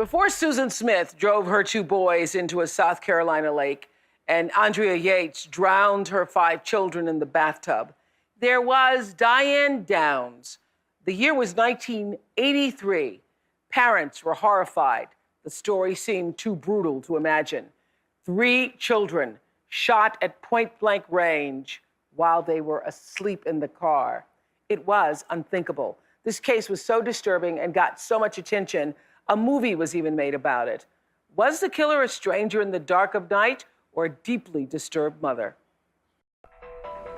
Before Susan Smith drove her two boys into a South Carolina lake and Andrea Yates drowned her 5 children in the bathtub, there was Diane Downs. The year was 1983. Parents were horrified. The story seemed too brutal to imagine. 3 children shot at point-blank range while they were asleep in the car. It was unthinkable. This case was so disturbing and got so much attention, a movie was even made about it. Was the killer a stranger in the dark of night or a deeply disturbed mother?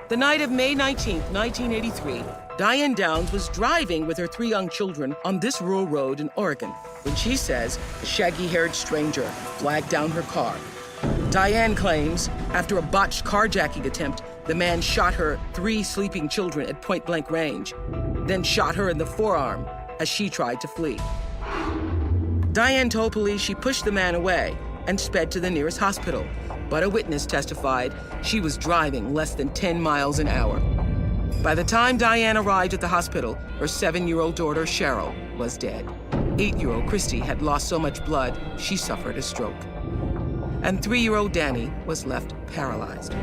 The night of May 19th, 1983, Diane Downs was driving with her 3 young children on this rural road in Oregon when she says a shaggy-haired stranger flagged down her car. Diane claims after a botched carjacking attempt, the man shot her 3 sleeping children at point-blank range, then shot her in the forearm as she tried to flee. Diane told police she pushed the man away and sped to the nearest hospital, but a witness testified she was driving less than 10 miles an hour. By the time Diane arrived at the hospital, her 7-year-old daughter, Cheryl, was dead. 8-year-old Christy had lost so much blood, she suffered a stroke. And 3-year-old Danny was left paralyzed.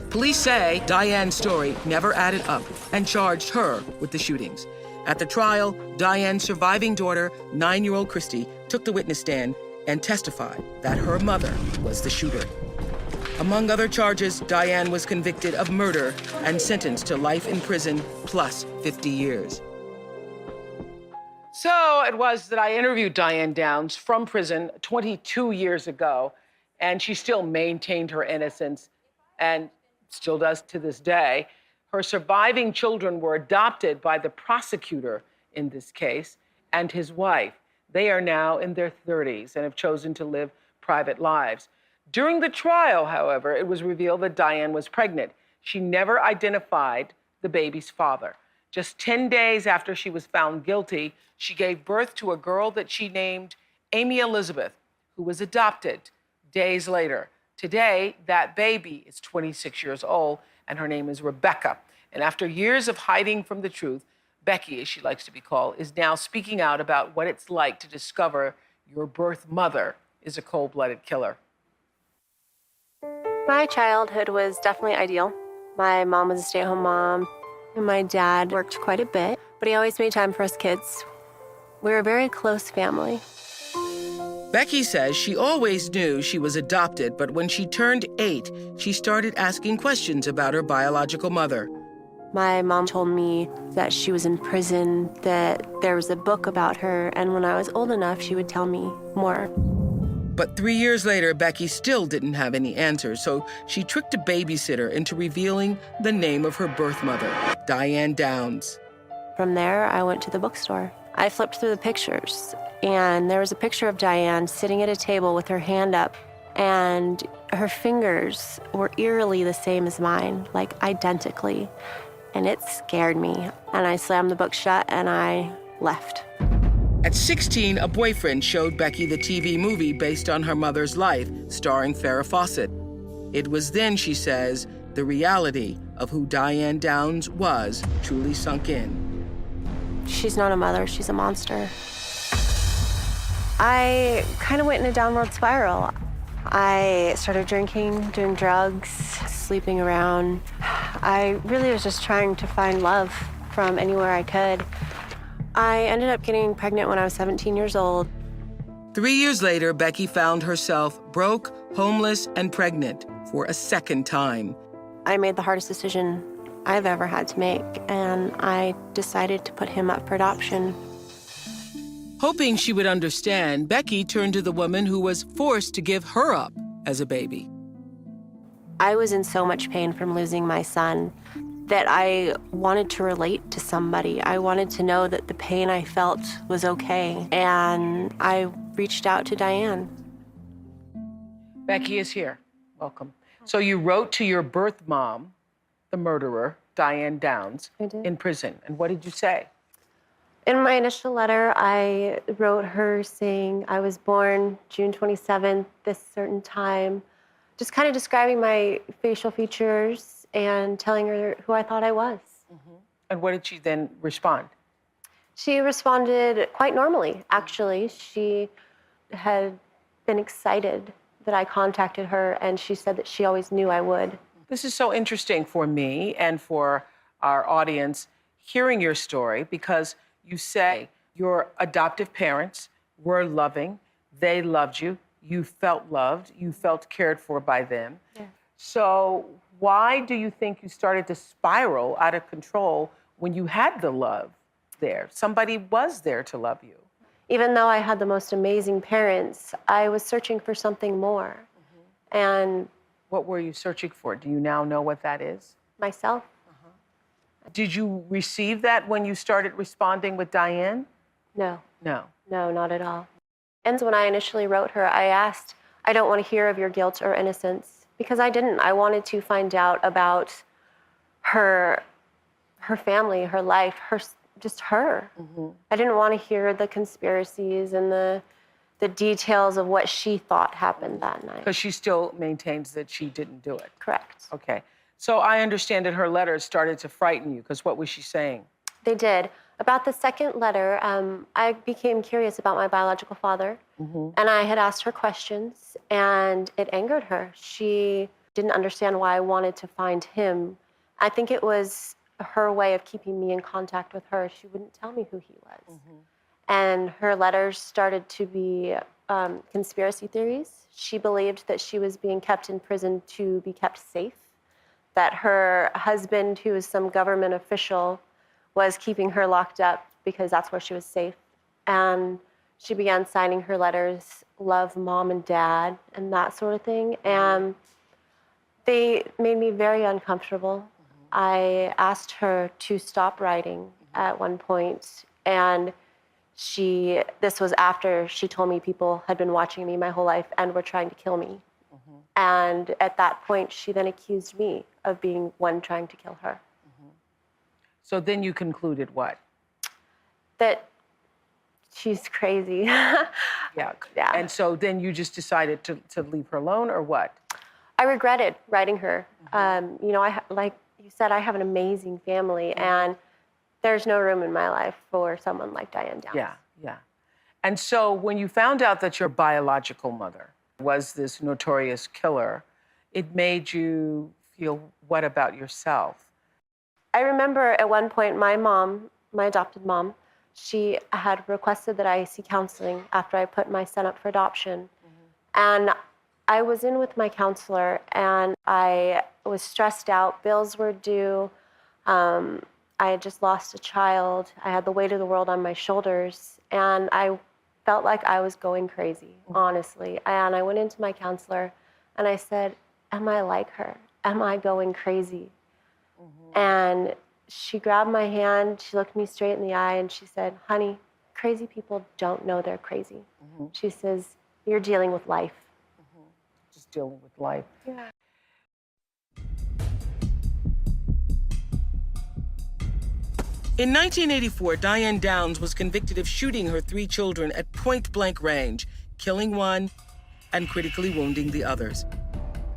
Police say Diane's story never added up and charged her with the shootings. At the trial, Diane's surviving daughter, 9-year-old Christy, took the witness stand and testified that her mother was the shooter. Among other charges, Diane was convicted of murder and sentenced to life in prison plus 50 years. So it was that I interviewed Diane Downs from prison 22 years ago, and she still maintained her innocence and still does to this day. Her surviving children were adopted by the prosecutor in this case and his wife. They are now in their 30s and have chosen to live private lives. During the trial, however, it was revealed that Diane was pregnant. She never identified the baby's father. Just 10 days after she was found guilty, she gave birth to a girl that she named Amy Elizabeth, who was adopted days later. Today, that baby is 26 years old, and her name is Rebecca. And after years of hiding from the truth, Becky, as she likes to be called, is now speaking out about what it's like to discover your birth mother is a cold-blooded killer. My childhood was definitely ideal. My mom was a stay-at-home mom, and my dad worked quite a bit, but he always made time for us kids. We were a very close family. Becky says she always knew she was adopted, but when she turned 8, she started asking questions about her biological mother. My mom told me that she was in prison, that there was a book about her, and when I was old enough, she would tell me more. But 3 years later, Becky still didn't have any answers, so she tricked a babysitter into revealing the name of her birth mother, Diane Downs. From there, I went to the bookstore. I flipped through the pictures, and there was a picture of Diane sitting at a table with her hand up, and her fingers were eerily the same as mine, like identically. And it scared me. And I slammed the book shut and I left. At 16, a boyfriend showed Becky the TV movie based on her mother's life, starring Farrah Fawcett. It was then, she says, the reality of who Diane Downs was truly sunk in. She's not a mother, she's a monster. I kind of went in a downward spiral. I started drinking, doing drugs, sleeping around. I really was just trying to find love from anywhere I could. I ended up getting pregnant when I was 17 years old. 3 years later, Becky found herself broke, homeless, and pregnant for a second time. I made the hardest decision I've ever had to make, and I decided to put him up for adoption. Hoping she would understand, Becky turned to the woman who was forced to give her up as a baby. I was in so much pain from losing my son that I wanted to relate to somebody. I wanted to know that the pain I felt was okay, and I reached out to Diane. Becky is here. Welcome. So you wrote to your birth mom, the murderer, Diane Downs, in prison. And what did you say? In my initial letter, I wrote her saying I was born June 27th, this certain time, just kind of describing my facial features and telling her who I thought I was. Mm-hmm. And what did she then respond? She responded quite normally, actually. She had been excited that I contacted her, and she said that she always knew I would. This is so interesting for me and for our audience hearing your story, because you say your adoptive parents were loving, they loved you, you felt loved, you felt cared for by them. Yeah. So why do you think you started to spiral out of control when you had the love there? Somebody was there to love you. Even though I had the most amazing parents, I was searching for something more. And What were you searching for? Do you now know what that is? myself. Did you receive that when you started responding with Diane? No, No. no, not at all. And when I initially wrote her, I asked, I don't want to hear of your guilt or innocence, because I didn't. I wanted to find out about her family, her life, just her. I didn't want to hear the conspiracies and the details of what she thought happened that night. Because she still maintains that she didn't do it. Correct. Okay. So I understand that her letters started to frighten you, because what was she saying? They did. About the second letter, I became curious about my biological father, and I had asked her questions, and it angered her. She didn't understand why I wanted to find him. I think it was her way of keeping me in contact with her. She wouldn't tell me who he was. And her letters started to be conspiracy theories. She believed that she was being kept in prison to be kept safe, that her husband, who was some government official, was keeping her locked up because that's where she was safe. And she began signing her letters, love mom and dad, and that sort of thing. And they made me very uncomfortable. I asked her to stop writing at one point, and this was after she told me people had been watching me my whole life and were trying to kill me. And at that point, she then accused me of being one trying to kill her. So then you concluded what? That she's crazy. Yeah. Yeah. And so then you just decided to leave her alone, or what? I regretted writing her. You know, like you said, I have an amazing family, and there's no room in my life for someone like Diane Downs. Yeah, yeah. And so when you found out that your biological mother was this notorious killer, it made you feel what about yourself? I remember at one point my mom, my adopted mom, she had requested that I see counseling after I put my son up for adoption. And I was in with my counselor, and I was stressed out. Bills were due. I had just lost a child. I had the weight of the world on my shoulders, and I felt like I was going crazy, honestly. And I went into my counselor, and I said, am I like her? Am I going crazy? And she grabbed my hand, she looked me straight in the eye, and she said, honey, crazy people don't know they're crazy. She says, you're dealing with life. Just dealing with life. Yeah. In 1984, Diane Downs was convicted of shooting her 3 children at point-blank range, killing one and critically wounding the others.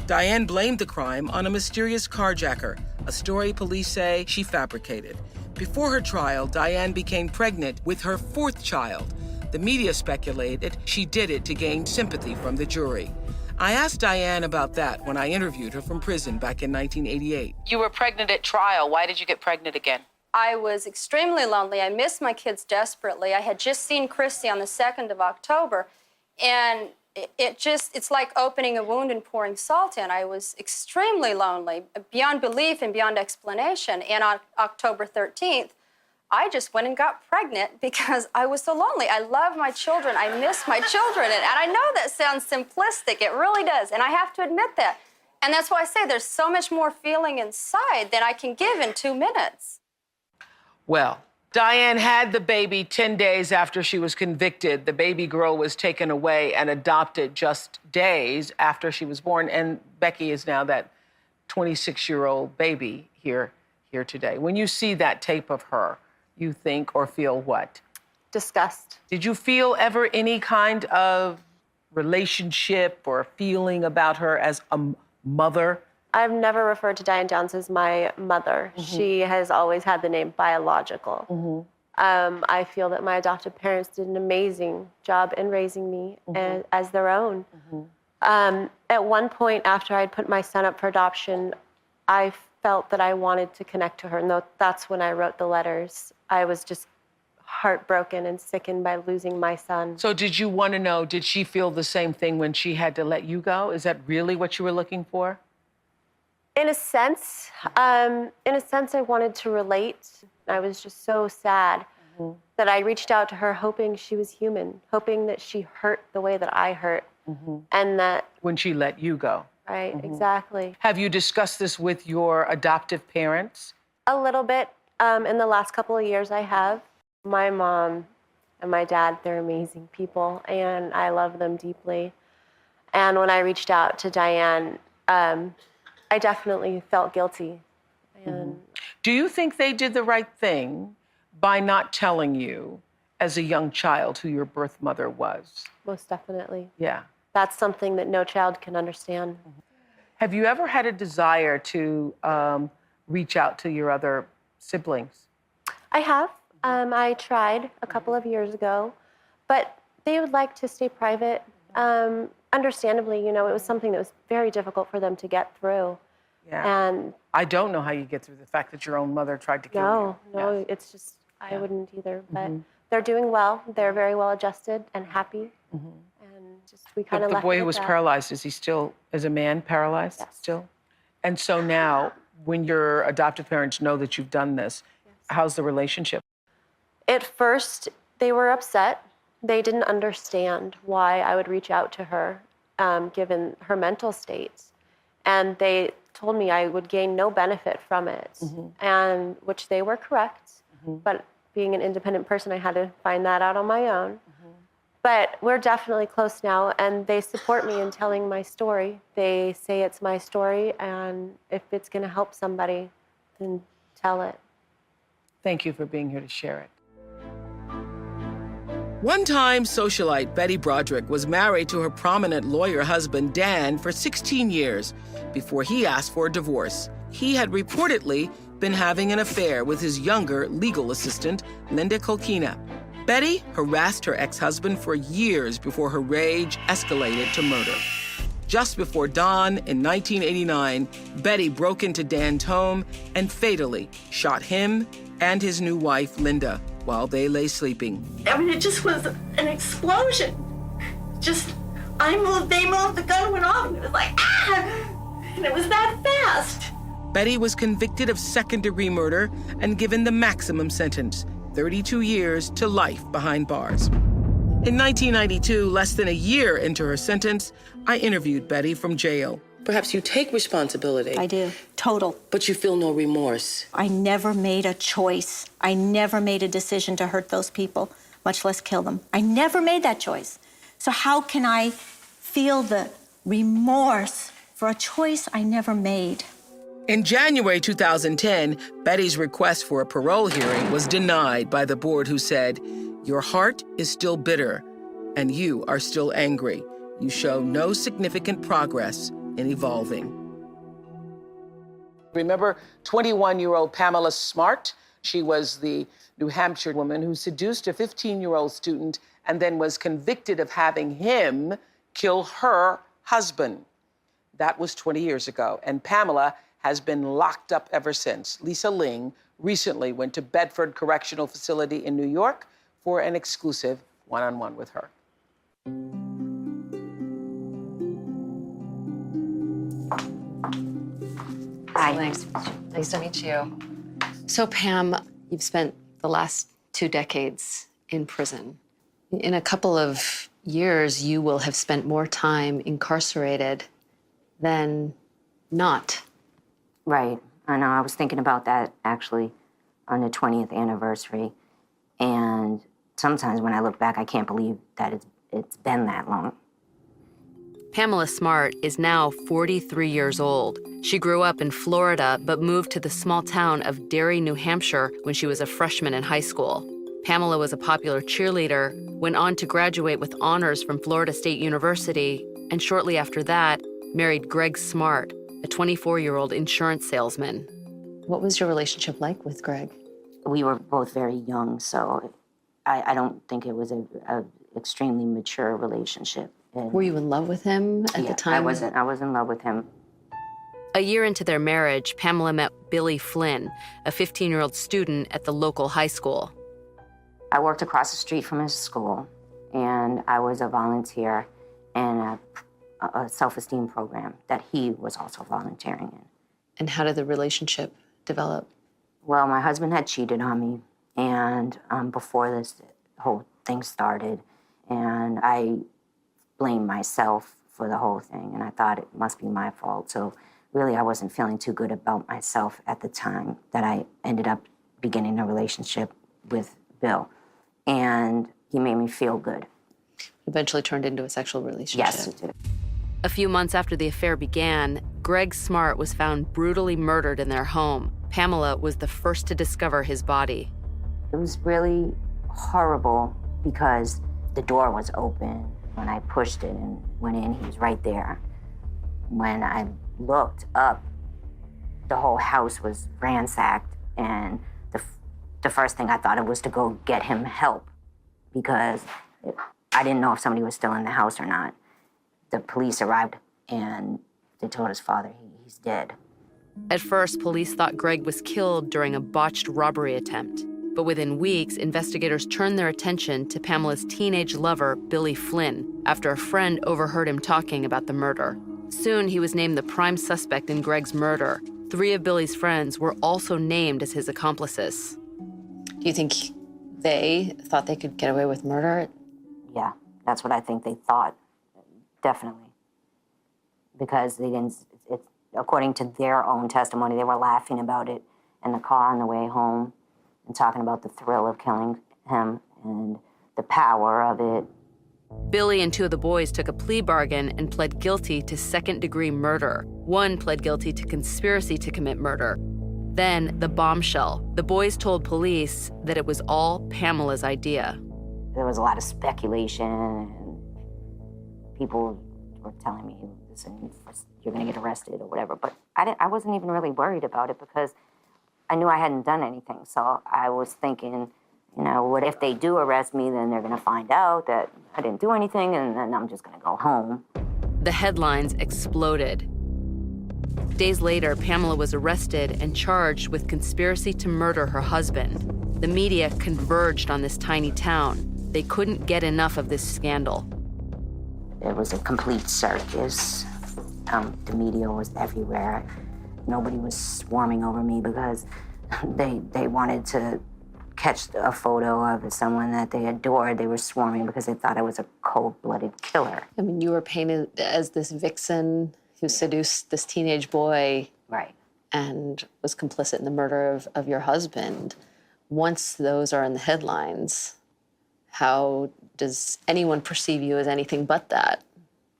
Diane blamed the crime on a mysterious carjacker, a story police say she fabricated. Before her trial, Diane became pregnant with her 4th child. The media speculated she did it to gain sympathy from the jury. I asked Diane about that when I interviewed her from prison back in 1988. You were pregnant at trial. Why did you get pregnant again? I was extremely lonely. I missed my kids desperately. I had just seen Christy on the 2nd of October, and it's like opening a wound and pouring salt in. I was extremely lonely, beyond belief and beyond explanation. And on October 13th, I just went and got pregnant because I was so lonely. I love my children. I miss my children. And I know that sounds simplistic. It really does. And I have to admit that. And that's why I say there's so much more feeling inside than I can give in 2 minutes. Well, Diane had the baby 10 days after she was convicted. The baby girl was taken away and adopted just days after she was born. And Becky is now that 26-year-old baby here today. When you see that tape of her, you think or feel what? Disgust. Did you feel ever any kind of relationship or feeling about her as a mother? I've never referred to Diane Downs as my mother. She has always had the name biological. I feel that my adoptive parents did an amazing job in raising me as their own. At one point after I'd put my son up for adoption, I felt that I wanted to connect to her, and that's when I wrote the letters. I was just heartbroken and sickened by losing my son. So did you want to know, did she feel the same thing when she had to let you go? Is that really what you were looking for? In a sense, I wanted to relate. I was just so sad that I reached out to her hoping she was human, hoping that she hurt the way that I hurt. And that... When she let you go. Right, exactly. Have you discussed this with your adoptive parents? A little bit. In the last couple of years, I have. My mom and my dad, they're amazing people, and I love them deeply. And when I reached out to Diane, I definitely felt guilty. And Do you think they did the right thing by not telling you as a young child who your birth mother was? most definitely. Yeah. That's something that no child can understand. Have you ever had a desire to reach out to your other siblings? I have. I tried a couple of years ago, but they would like to stay private. Understandably, you know, it was something that was very difficult for them to get through. Yeah. And I don't know how you get through the fact that your own mother tried to kill you. no, Yes. it's just, I wouldn't either. But they're doing well. They're very well adjusted and happy. And just, we kind of The left boy it who at was that. paralyzed, is he still, is a man paralyzed Yes. still? And so now, when your adoptive parents know that you've done this, how's the relationship? At first, they were upset. They didn't understand why I would reach out to her, given her mental state. And they told me I would gain no benefit from it, and which they were correct. But being an independent person, I had to find that out on my own. But we're definitely close now, and they support me in telling my story. They say it's my story, and if it's going to help somebody, then tell it. Thank you for being here to share it. One-time socialite Betty Broderick was married to her prominent lawyer husband, Dan, for 16 years before he asked for a divorce. He had reportedly been having an affair with his younger legal assistant, Linda Kolkina. Betty harassed her ex-husband for years before her rage escalated to murder. Just before dawn in 1989, Betty broke into Dan's home and fatally shot him and his new wife, Linda, while they lay sleeping. I mean, it just was an explosion. Just, I moved, they moved, the gun went off, and it was like, ah! And it was that fast. Betty was convicted of second-degree murder and given the maximum sentence, 32 years to life behind bars. In 1992, less than a year into her sentence, I interviewed Betty from jail. Perhaps you take responsibility. I do, total. But you feel no remorse. I never made a choice. I never made a decision to hurt those people, much less kill them. I never made that choice. So how can I feel the remorse for a choice I never made? In January 2010, Betty's request for a parole hearing was denied by the board, who said, "Your heart is still bitter and you are still angry. You show no significant progress in evolving." Remember 21-year-old Pamela Smart? She was the New Hampshire woman who seduced a 15-year-old student and then was convicted of having him kill her husband. That was 20 years ago, and Pamela has been locked up ever since. Lisa Ling recently went to Bedford Correctional Facility in New York for an exclusive one-on-one with her. Hi. Nice to meet you. So, Pam, you've spent the last 2 decades in prison. In a couple of years, you will have spent more time incarcerated than not. Right. I know. I was thinking about that actually on the 20th anniversary. And sometimes when I look back, I can't believe that it's been that long. Pamela Smart is now 43 years old. She grew up in Florida, but moved to the small town of Derry, New Hampshire when she was a freshman in high school. Pamela was a popular cheerleader, went on to graduate with honors from Florida State University, and shortly after that, married Greg Smart, a 24-year-old insurance salesman. What was your relationship like with Greg? We were both very young, so I don't think it was a extremely mature relationship. And Were you in love with him at the time? I was in love with him. A year into their marriage, Pamela met Billy Flynn, a 15-year-old student at the local high school. I worked across the street from his school, and I was a volunteer in a self-esteem program that he was also volunteering in. And how did the relationship develop? Well, my husband had cheated on me, and before this whole thing started, and I blamed myself for the whole thing, and I thought it must be my fault. So really, I wasn't feeling too good about myself at the time that I ended up beginning a relationship with Bill, and he made me feel good. Eventually turned into a sexual relationship. Yes, it did. A few months after the affair began, Greg Smart was found brutally murdered in their home. Pamela was the first to discover his body. It was really horrible because the door was open. When I pushed it and went in, he was right there. When I looked up, the whole house was ransacked, and the first thing I thought of was to go get him help because I didn't know if somebody was still in the house or not. The police arrived, and they told his father he's dead. At first, police thought Greg was killed during a botched robbery attempt. But within weeks, investigators turned their attention to Pamela's teenage lover, Billy Flynn, after a friend overheard him talking about the murder. Soon, he was named the prime suspect in Greg's murder. 3 of Billy's friends were also named as his accomplices. Do you think they thought they could get away with murder? Yeah, that's what I think they thought, definitely. Because they didn't, according to their own testimony, they were laughing about it in the car on the way home and talking about the thrill of killing him and the power of it. Billy and 2 of the boys took a plea bargain and pled guilty to second-degree murder. 1 pled guilty to conspiracy to commit murder. Then, the bombshell. The boys told police that it was all Pamela's idea. There was a lot of speculation, and people were telling me, listen, you're going to get arrested or whatever. But I wasn't even really worried about it because I knew I hadn't done anything. So I was thinking, you know, what if they do arrest me, then they're going to find out that I didn't do anything, and then I'm just going to go home. The headlines exploded. Days later, Pamela was arrested and charged with conspiracy to murder her husband. The media converged on this tiny town. They couldn't get enough of this scandal. It was a complete circus. The media was everywhere. Nobody was swarming over me because they wanted to catch a photo of someone that they adored. They were swarming because they thought I was a cold-blooded killer. I mean, you were painted as this vixen who seduced this teenage boy. Right. And was complicit in the murder of your husband. Once those are in the headlines, how does anyone perceive you as anything but that?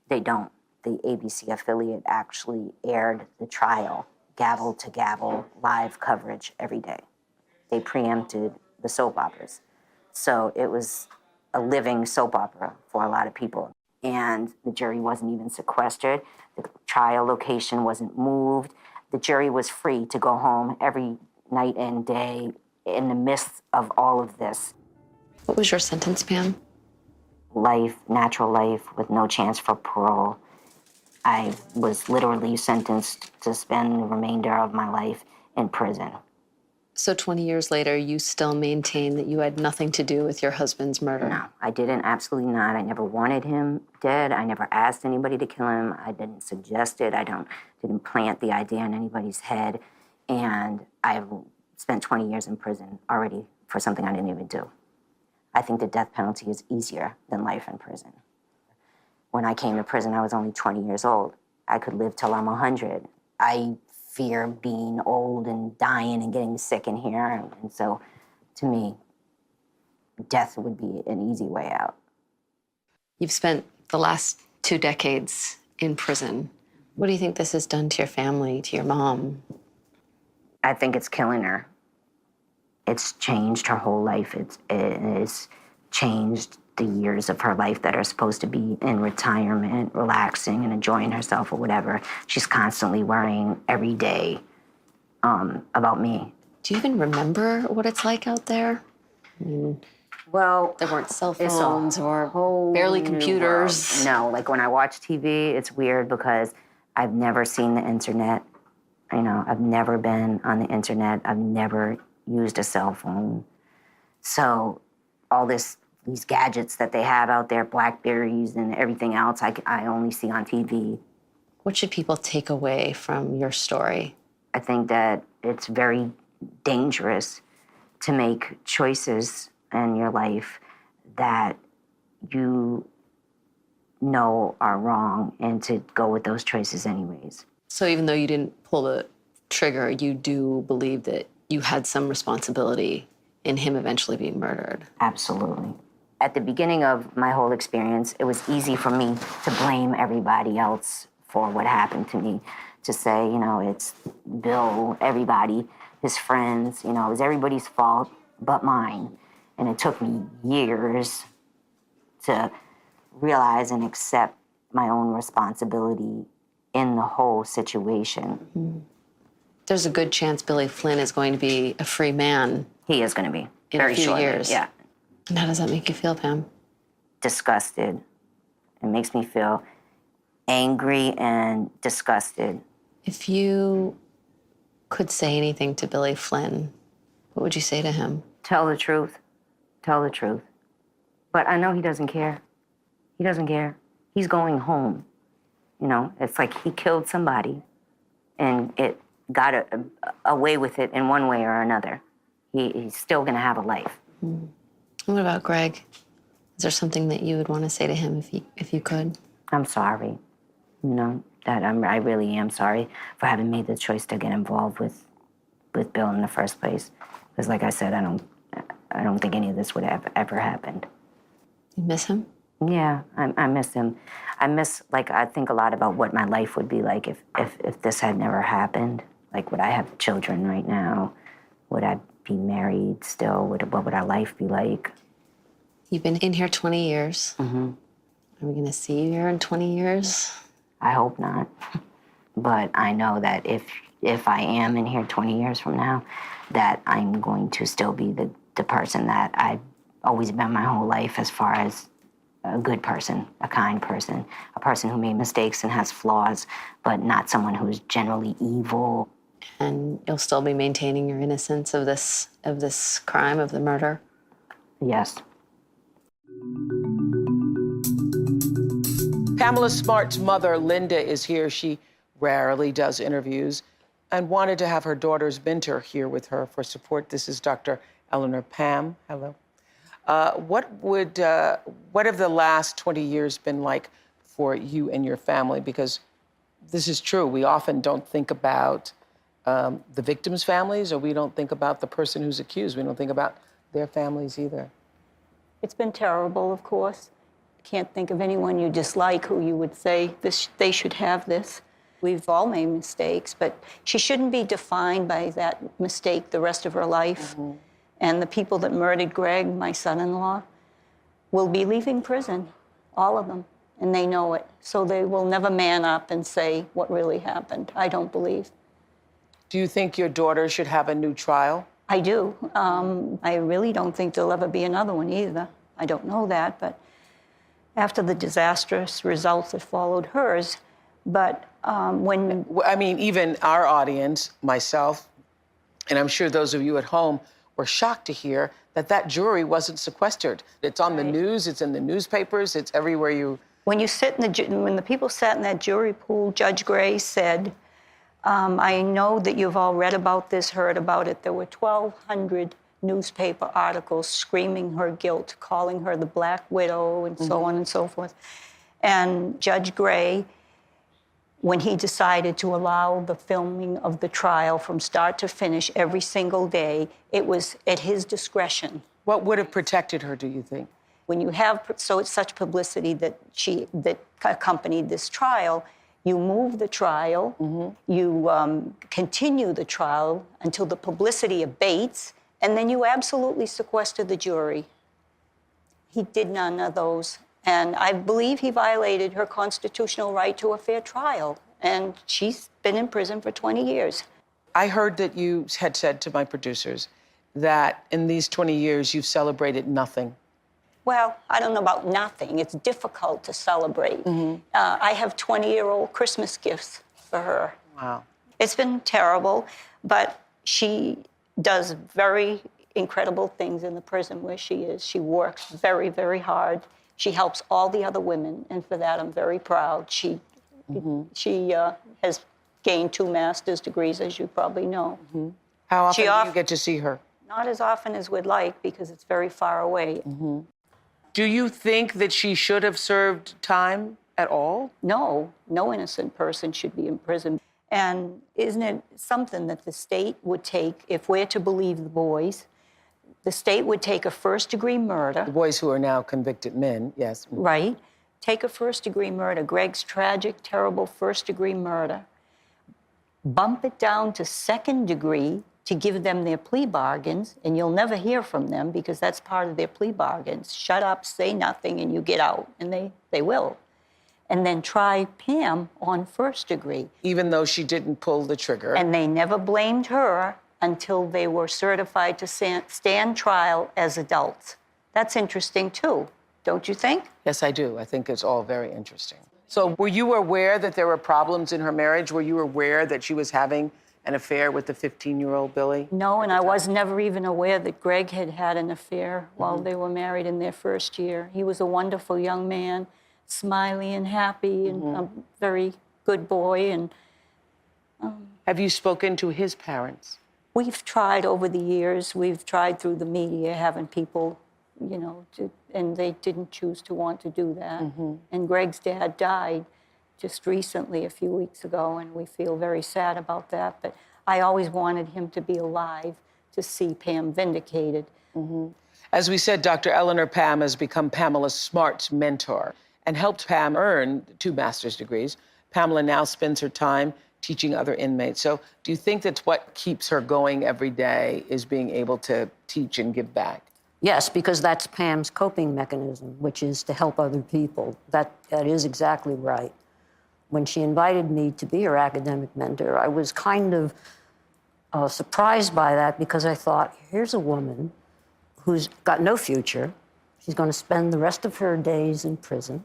They don't. The ABC affiliate actually aired the trial, gavel to gavel, live coverage every day. They preempted the soap operas. So it was a living soap opera for a lot of people. And the jury wasn't even sequestered. The trial location wasn't moved. The jury was free to go home every night and day in the midst of all of this. What was your sentence, Pam? Life, natural life, with no chance for parole. I was literally sentenced to spend the remainder of my life in prison. So 20 years later, you still maintain that you had nothing to do with your husband's murder? No, I didn't, absolutely not. I never wanted him dead. I never asked anybody to kill him. I didn't suggest it. I didn't plant the idea in anybody's head. And I've spent 20 years in prison already for something I didn't even do. I think the death penalty is easier than life in prison. When I came to prison, I was only 20 years old. I could live till I'm 100. I fear being old and dying and getting sick in here. And so, to me, death would be an easy way out. You've spent the last 2 decades in prison. What do you think this has done to your family, to your mom? I think it's killing her. It's changed her whole life. It's changed the years of her life that are supposed to be in retirement, relaxing and enjoying herself or whatever. She's constantly worrying every day about me. Do you even remember what it's like out there? I mean, Well, there weren't cell it's a phones or whole barely new computers. world. No, like when I watch TV, it's weird because I've never seen the internet. You know, I've never been on the internet. I've never used a cell phone. So all these gadgets that they have out there, Blackberries and everything else, I only see on TV. What should people take away from your story? I think that it's very dangerous to make choices in your life that you know are wrong and to go with those choices anyways. So even though you didn't pull the trigger, you do believe that you had some responsibility in him eventually being murdered? Absolutely. At the beginning of my whole experience, it was easy for me to blame everybody else for what happened to me. To say, you know, it's Bill, everybody, his friends, you know, it was everybody's fault but mine. And it took me years to realize and accept my own responsibility in the whole situation. Mm-hmm. There's a good chance Billy Flynn is going to be a free man. He is going to be. In very a few shortly. years. Yeah. And how does that make you feel, Pam? Disgusted. It makes me feel angry and disgusted. If you could say anything to Billy Flynn, what would you say to him? Tell the truth. Tell the truth. But I know he doesn't care. He doesn't care. He's going home. You know, it's like he killed somebody and it got away with it in one way or another. He's still going to have a life. Mm. What about Greg? Is there something that you would want to say to him if you could? I'm sorry. You know, that I really am sorry for having made the choice to get involved with Bill in the first place. Because like I said, I don't think any of this would have ever happened. You miss him? Yeah, I miss him. I think a lot about what my life would be like if this had never happened. Like, would I have children right now? Would I be married still? What would our life be like? You've been in here 20 years. Mm-hmm. Are we going to see you here in 20 years? I hope not. But I know that if I am in here 20 years from now, that I'm going to still be the person that I've always been my whole life, as far as a good person, a kind person, a person who made mistakes and has flaws, but not someone who's generally evil. And you'll still be maintaining your innocence of this crime, of the murder? Yes. Pamela Smart's mother, Linda, is here. She rarely does interviews and wanted to have her daughter's mentor here with her for support. This is Dr. Eleanor Pam. Hello. What have the last 20 years been like for you and your family? Because this is true. We often don't think about the victims' families, or we don't think about the person who's accused. We don't think about their families either. It's been terrible, of course. Can't think of anyone you dislike who you would say they should have this. We've all made mistakes, but she shouldn't be defined by that mistake the rest of her life. Mm-hmm. And the people that murdered Greg, my son-in-law, will be leaving prison, all of them, and they know it. So they will never man up and say what really happened, I don't believe. Do you think your daughter should have a new trial? I do. I really don't think there'll ever be another one either. I don't know that, but after the disastrous results that followed hers, but when... I mean, even our audience, myself, and I'm sure those of you at home, were shocked to hear that jury wasn't sequestered. It's on the news, it's in the newspapers, it's everywhere you... When the people sat in that jury pool, Judge Gray said, I know that you've all read about this, heard about it. There were 1,200 newspaper articles screaming her guilt, calling her the Black Widow, and so on and so forth. And Judge Gray, when he decided to allow the filming of the trial from start to finish every single day, it was at his discretion. What would have protected her, do you think? When you have such publicity that accompanied this trial, you move the trial, you continue the trial until the publicity abates, and then you absolutely sequester the jury. He did none of those. And I believe he violated her constitutional right to a fair trial. And she's been in prison for 20 years. I heard that you had said to my producers that in these 20 years you've celebrated nothing. Well, I don't know about nothing. It's difficult to celebrate. I have 20-year-old Christmas gifts for her. Wow. It's been terrible, but she does very incredible things in the prison where she is. She works very, very hard. She helps all the other women, and for that I'm very proud. She has gained 2 master's degrees, as you probably know. How often do you get to see her? Not as often as we'd like because it's very far away. Do you think that she should have served time at all? No, no innocent person should be in prison. And isn't it something that the state would take, if we're to believe the boys, the state would take a first-degree murder. The boys who are now convicted men, yes. Right. Take a first-degree murder, Greg's tragic, terrible first-degree murder, bump it down to second-degree to give them their plea bargains, and you'll never hear from them because that's part of their plea bargains. Shut up, say nothing, and you get out, and they will. And then try Pam on first degree. Even though she didn't pull the trigger. And they never blamed her until they were certified to stand trial as adults. That's interesting, too, don't you think? Yes, I do. I think it's all very interesting. So were you aware that there were problems in her marriage? Were you aware that she was having an affair with the 15-year-old Billy? No, and I was never even aware that Greg had had an affair while they were married in their first year. He was a wonderful young man, smiley and happy, and a very good boy. And have you spoken to his parents? We've tried over the years. We've tried through the media, having people, you know, and they didn't choose to want to do that. And Greg's dad died just recently, a few weeks ago, and we feel very sad about that. But I always wanted him to be alive to see Pam vindicated. As we said, Dr. Eleanor Pam has become Pamela Smart's mentor and helped Pam earn 2 master's degrees. Pamela now spends her time teaching other inmates. So do you think that's what keeps her going every day, is being able to teach and give back? Yes, because that's Pam's coping mechanism, which is to help other people. That is exactly right. When she invited me to be her academic mentor, I was kind of surprised by that because I thought, here's a woman who's got no future. She's going to spend the rest of her days in prison.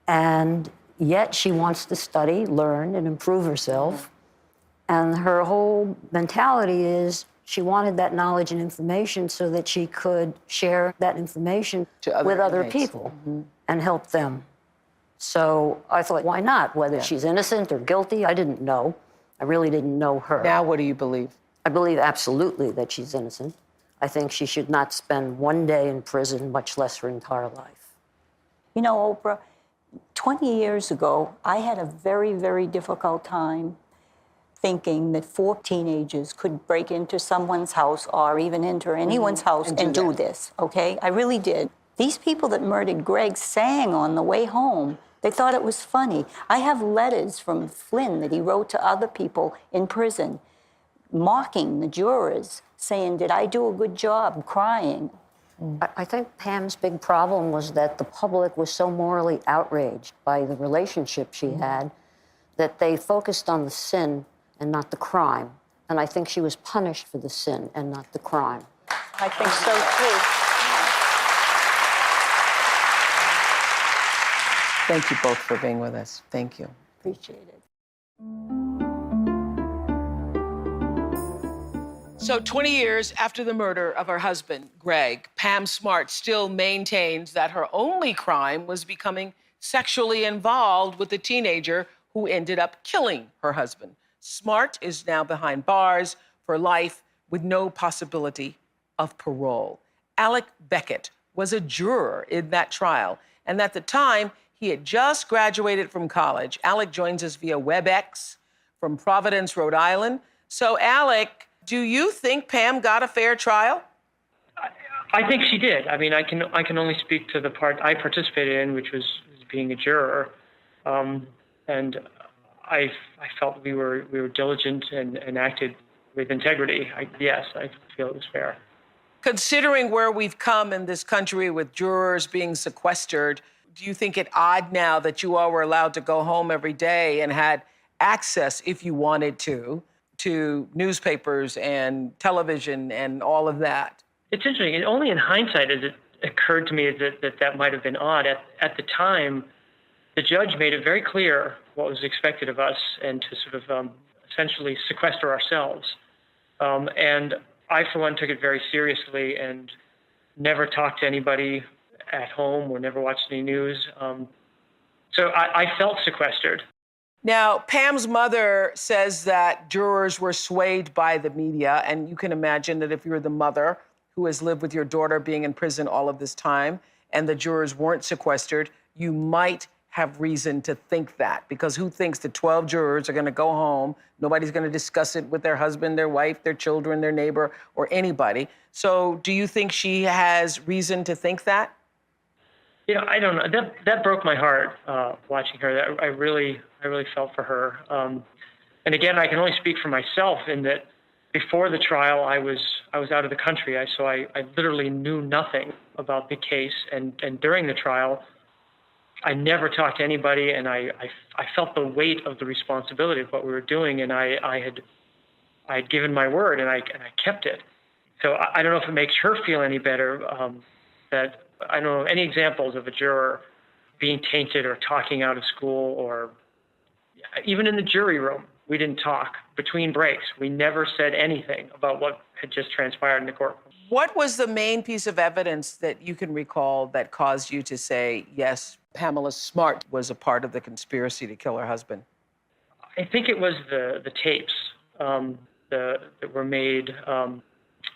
And yet she wants to study, learn, and improve herself. And her whole mentality is she wanted that knowledge and information so that she could share that information with other people and help them. So I thought, why not? Whether she's innocent or guilty, I didn't know. I really didn't know her. Now what do you believe? I believe absolutely that she's innocent. I think she should not spend one day in prison, much less her entire life. You know, Oprah, 20 years ago, I had a very, very difficult time thinking that 4 teenagers could break into someone's house or even enter anyone's house and do this, okay? I really did. These people that murdered Greg sang on the way home. They thought it was funny. I have letters from Flynn that he wrote to other people in prison, mocking the jurors, saying, did I do a good job, crying. I think Pam's big problem was that the public was so morally outraged by the relationship she had that they focused on the sin and not the crime. And I think she was punished for the sin and not the crime. I think so, too. Thank you both for being with us. Thank you. Appreciate it. So 20 years after the murder of her husband, Greg, Pam Smart still maintains that her only crime was becoming sexually involved with the teenager who ended up killing her husband. Smart is now behind bars for life with no possibility of parole. Alec Beckett was a juror in that trial, and at the time, he had just graduated from college. Alec joins us via WebEx from Providence, Rhode Island. So, Alec, do you think Pam got a fair trial? I think she did. I mean, I can only speak to the part I participated in, which was being a juror, and I felt we were diligent and acted with integrity. Yes, I feel it was fair. Considering where we've come in this country with jurors being sequestered, do you think it odd now that you all were allowed to go home every day and had access, if you wanted to, to newspapers and television and all of that. It's interesting. And only in hindsight has it occurred to me that might have been odd. At the time, the judge made it very clear what was expected of us and to sort of essentially sequester ourselves. And I, for one, took it very seriously and never talked to anybody at home or never watched any news. So I felt sequestered. Now, Pam's mother says that jurors were swayed by the media, and you can imagine that if you're the mother who has lived with your daughter being in prison all of this time and the jurors weren't sequestered, you might have reason to think that, because who thinks that 12 jurors are going to go home, nobody's going to discuss it with their husband, their wife, their children, their neighbor, or anybody. So do you think she has reason to think that? You know, I don't know. That broke my heart watching her. I really felt for her. And again, I can only speak for myself in that before the trial, I was out of the country. So I literally knew nothing about the case. And during the trial, I never talked to anybody, and I felt the weight of the responsibility of what we were doing, and I had given my word, and I kept it. So I don't know if it makes her feel any better that I don't know any examples of a juror being tainted or talking out of school, or even in the jury room, we didn't talk between breaks. We never said anything about what had just transpired in the courtroom. What was the main piece of evidence that you can recall that caused you to say, yes, Pamela Smart was a part of the conspiracy to kill her husband? I think it was the tapes that were made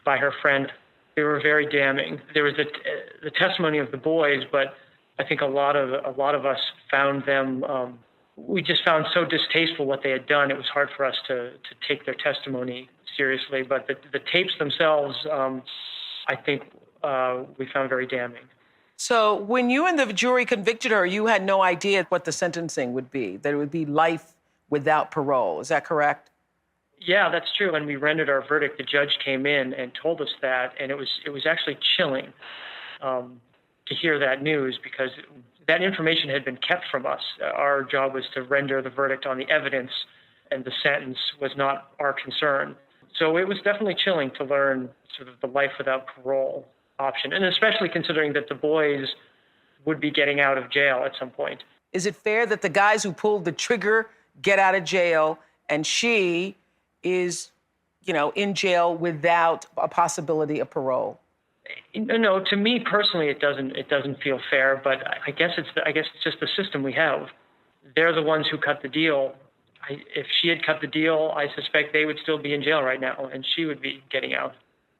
by her friend. They were very damning. There was the testimony of the boys, but I think a lot of us found them. We just found so distasteful what they had done. It was hard for us to take their testimony seriously. But the tapes themselves, I think we found very damning. So when you and the jury convicted her, you had no idea what the sentencing would be, that it would be life without parole. Is that correct? Yeah, that's true. When we rendered our verdict, the judge came in and told us that, and it was actually chilling to hear that news, because that information had been kept from us. Our job was to render the verdict on the evidence, and the sentence was not our concern. So it was definitely chilling to learn sort of the life without parole option, and especially considering that the boys would be getting out of jail at some point. Is it fair that the guys who pulled the trigger get out of jail and she is, in jail without a possibility of parole? No, to me personally, it doesn't feel fair. But I guess it's just the system we have. They're the ones who cut the deal. If she had cut the deal, I suspect they would still be in jail right now, and she would be getting out.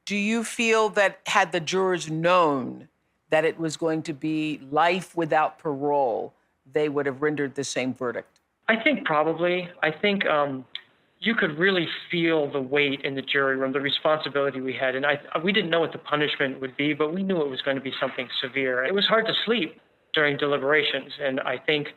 Do you feel that had the jurors known that it was going to be life without parole, they would have rendered the same verdict? I think probably. I think you could really feel the weight in the jury room, the responsibility we had. And we didn't know what the punishment would be, but we knew it was going to be something severe. It was hard to sleep during deliberations, and I think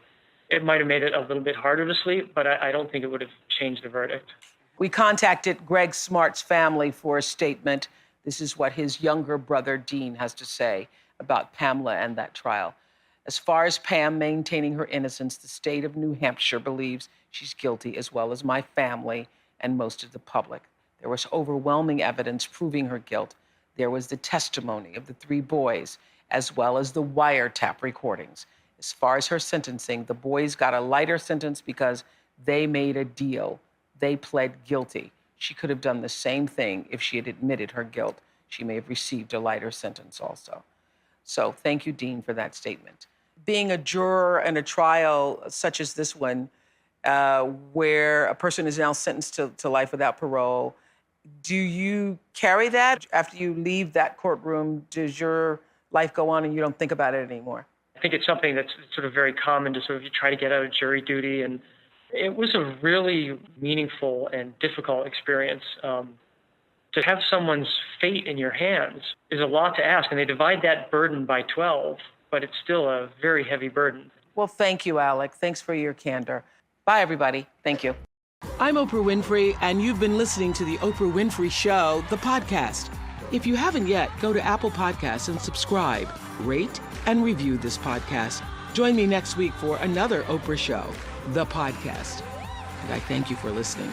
it might have made it a little bit harder to sleep, but I don't think it would have changed the verdict. We contacted Greg Smart's family for a statement. This is what his younger brother, Dean, has to say about Pamela and that trial. As far as Pam maintaining her innocence, the state of New Hampshire believes she's guilty, as well as my family and most of the public. There was overwhelming evidence proving her guilt. There was the testimony of the 3 boys, as well as the wiretap recordings. As far as her sentencing, the boys got a lighter sentence because they made a deal. They pled guilty. She could have done the same thing if she had admitted her guilt. She may have received a lighter sentence also. So thank you, Dean, for that statement. Being a juror in a trial such as this one, where a person is now sentenced to life without parole, do you carry that? After you leave that courtroom, does your life go on and you don't think about it anymore? I think it's something that's sort of very common to sort of you try to get out of jury duty, and it was a really meaningful and difficult experience. To have someone's fate in your hands is a lot to ask, and they divide that burden by 12, but it's still a very heavy burden. Well, thank you, Alec. Thanks for your candor. Bye, everybody. Thank you. I'm Oprah Winfrey, and you've been listening to The Oprah Winfrey Show, the podcast. If you haven't yet, go to Apple Podcasts and subscribe, rate, and review this podcast. Join me next week for another Oprah Show, the podcast. And I thank you for listening.